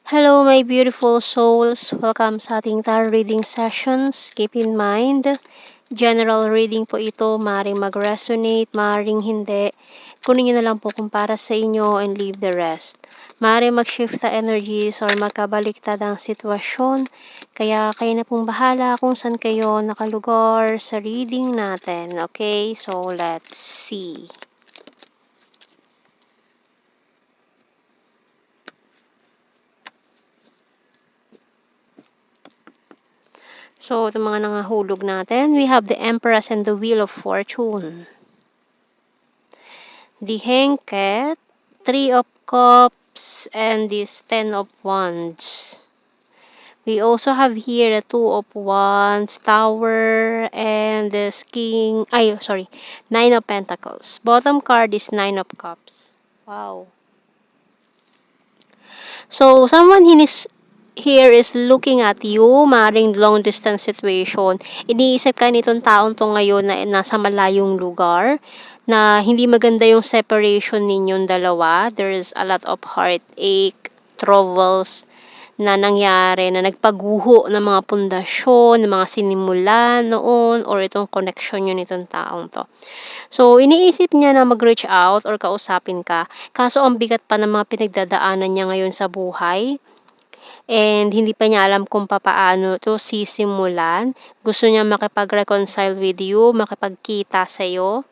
Hello, my beautiful souls. Welcome sa ating tarot reading sessions. Keep in mind, general reading po ito. Maaaring mag-resonate, maaaring hindi. Kunin nyo na lang po kung para sa inyo and leave the rest. Maaaring mag-shift the energies or magkabaliktad ang sitwasyon. Kaya kayo na pong bahala kung saan kayo nakalugar sa reading natin. Okay, so let's see. So, itong mga nangahulog natin, we have the Empress and the Wheel of Fortune. The Hanged, Three of Cups, and this Ten of Wands. We also have here the Two of Wands, Tower, and this Nine of Pentacles. Bottom card is Nine of Cups. Wow. So, someone here is looking at you, maring long distance situation. Iniisip ka nitong taong to ngayon na nasa malayong lugar, na hindi maganda yung separation ninyong dalawa. There's a lot of heartache, troubles na nangyari, na nagpaguho ng mga pundasyon, ng mga sinimulan noon, or itong connection nyo nitong taong to. So, iniisip niya na mag-reach out or kausapin ka. Kaso, ang bigat pa ng mga pinagdadaanan niya ngayon sa buhay. And hindi pa niya alam kung papaano to sisimulan. Gusto niya makipag-reconcile with you, makipagkita sa'yo.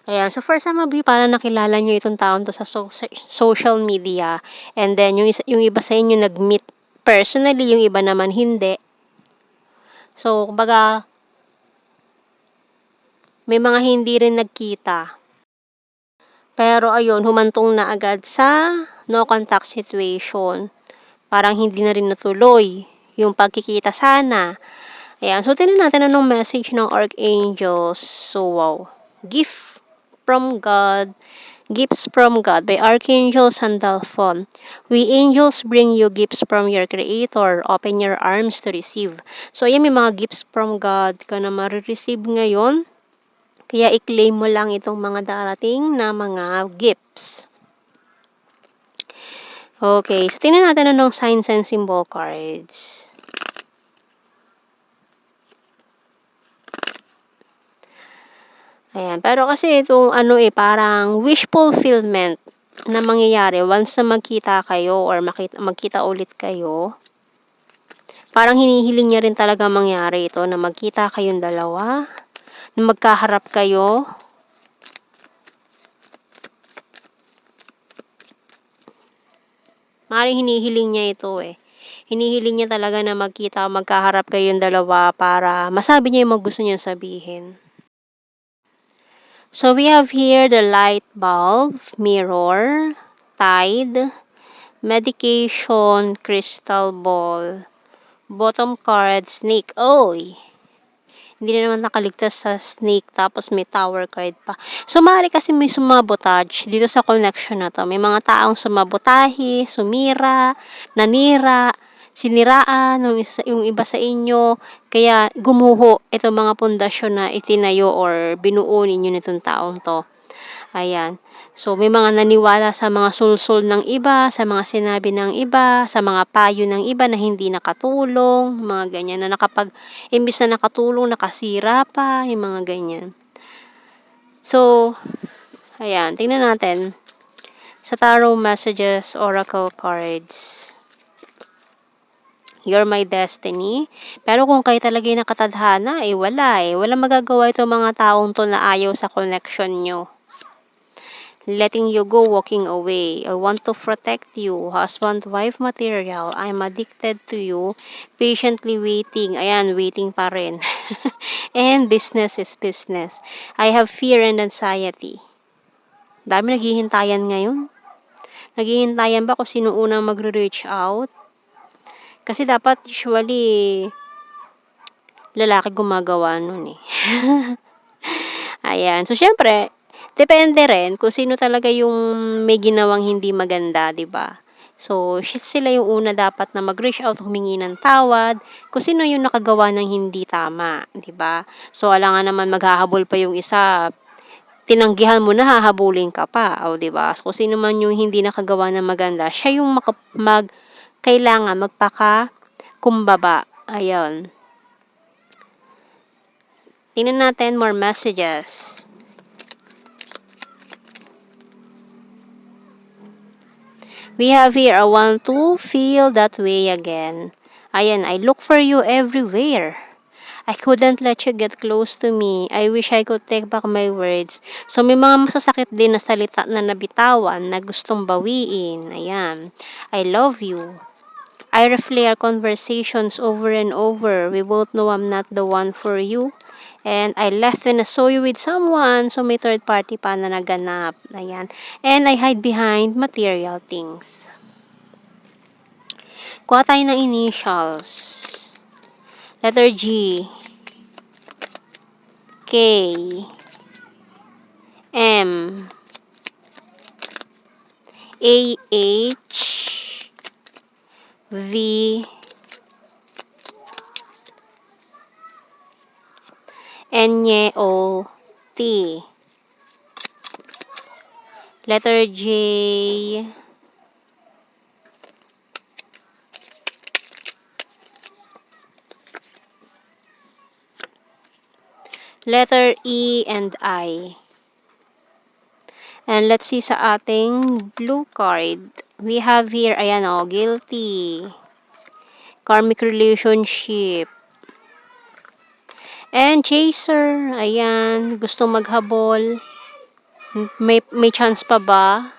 Ayan. So, first time para nakilala niyo itong taon to sa social media. And then, yung iba sa inyo nag-meet personally, yung iba naman hindi. So, kumbaga, may mga hindi rin nagkita. Pero, ayun, humantong na agad sa no contact situation. Parang hindi na rin natuloy yung pagkikita sana. Ayan. So, tingnan natin anong message ng Archangels. So, wow. Gift from God. Gifts from God by Archangel Sandalphon. We angels bring you gifts from your Creator. Open your arms to receive. So, ayan, may mga gifts from God ka na marireceive ngayon. Kaya i-claim mo lang itong mga darating na mga gifts. Okay, so tingnan natin anong signs and symbol cards. Ayan, pero kasi itong parang wish fulfillment na mangyayari once na magkita kayo or magkita ulit kayo. Parang hinihiling niya rin talaga mangyari ito na magkita kayong dalawa, na magkaharap kayo. Maaaring hinihiling niya ito eh. Hinihiling niya talaga na magkita o magkaharap kayong dalawa para masabi niya yung gusto niyang sabihin. So, we have here the light bulb, mirror, tide, medication, crystal ball, bottom card, snake. Oy! Hindi na naman nakaligtas sa snake, tapos may tower card pa. So, maaari kasi may sumabotage dito sa connection na to. May mga taong sumabotahe, sumira, nanira, siniraan, yung iba sa inyo. Kaya, gumuho itong mga pundasyon na itinayo or binuo ninyo nitong taong to. Ayan. So, may mga naniwala sa mga sulsol ng iba, sa mga sinabi ng iba, sa mga payo ng iba na hindi nakatulong, mga ganyan, na imbis na nakatulong, nakasira pa, yung mga ganyan. So, ayan, tingnan natin sa Tarot Messages Oracle Cards. You're my destiny. Pero kung kayo talaga yung nakatadhana, wala eh. Walang magagawa itong mga taong to na ayaw sa connection nyo. Letting you go, walking away. I want to protect you. Husband, wife material. I'm addicted to you. Patiently waiting. Ayan, waiting pa rin. And business is business. I have fear and anxiety. Dami naghihintayan ngayon. Naghihintayan ba kung sino unang magre-reach out? Kasi dapat usually lalaki gumagawa nun eh. Ayan. So, syempre, depende rin kung sino talaga yung may ginawang hindi maganda, 'di ba? So, sila yung una dapat na mag-reach out, humingi ng tawad, kung sino yung nakagawa ng hindi tama, 'di ba? So, alangan naman maghahabol pa yung isa, tinanggihan mo na, hahabulin ka pa, o 'di ba? So, kung sino man yung hindi nakagawa ng maganda, siya yung kailangan magpaka-kumbaba. Ayun. Tingnan natin more messages. We have here, I want to feel that way again. Ayan, I look for you everywhere. I couldn't let you get close to me. I wish I could take back my words. So, may mga masasakit din na salita na nabitawan na gustong bawiin. Ayan. I love you. I replay our conversations over and over. We both know I'm not the one for you. And I left when I saw you with someone. So, may third party pa na naganap. Ayan. And I hide behind material things. Kuha tayo ng initials. Letter G. K. M. A. H. V. N. O. T. Letter J. Letter E and I. And let's see sa ating blue card. We have here, ayan o, guilty. Karmic relationship. And chaser, ayan, gusto maghabol. May chance pa ba?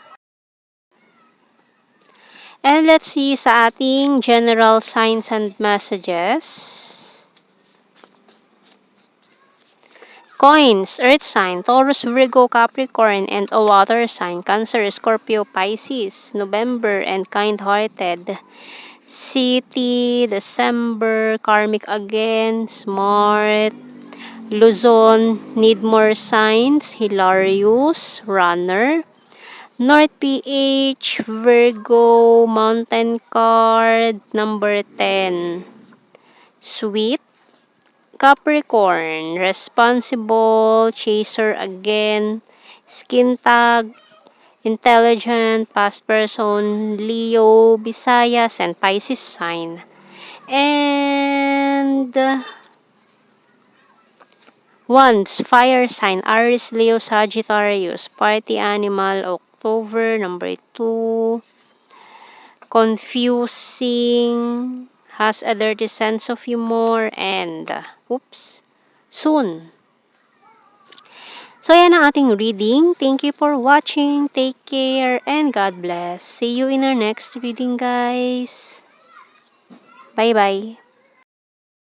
And let's see sa ating general signs and messages. Coins, Earth sign, Taurus, Virgo, Capricorn, and a water sign, Cancer, Scorpio, Pisces, November, and kind-hearted. City, December, karmic again, smart, Luzon, need more signs, hilarious, runner, North PH, Virgo, mountain card, number 10, sweet, Capricorn, responsible, chaser again, skin tag, intelligent, past person, Leo, Visayas, and Pisces sign. And wands, fire sign, Aries, Leo, Sagittarius, party animal, October, number 2, confusing, has a dirty sense of humor, and, soon. So, yan ang ating reading. Thank you for watching. Take care and God bless. See you in our next reading, guys. Bye-bye.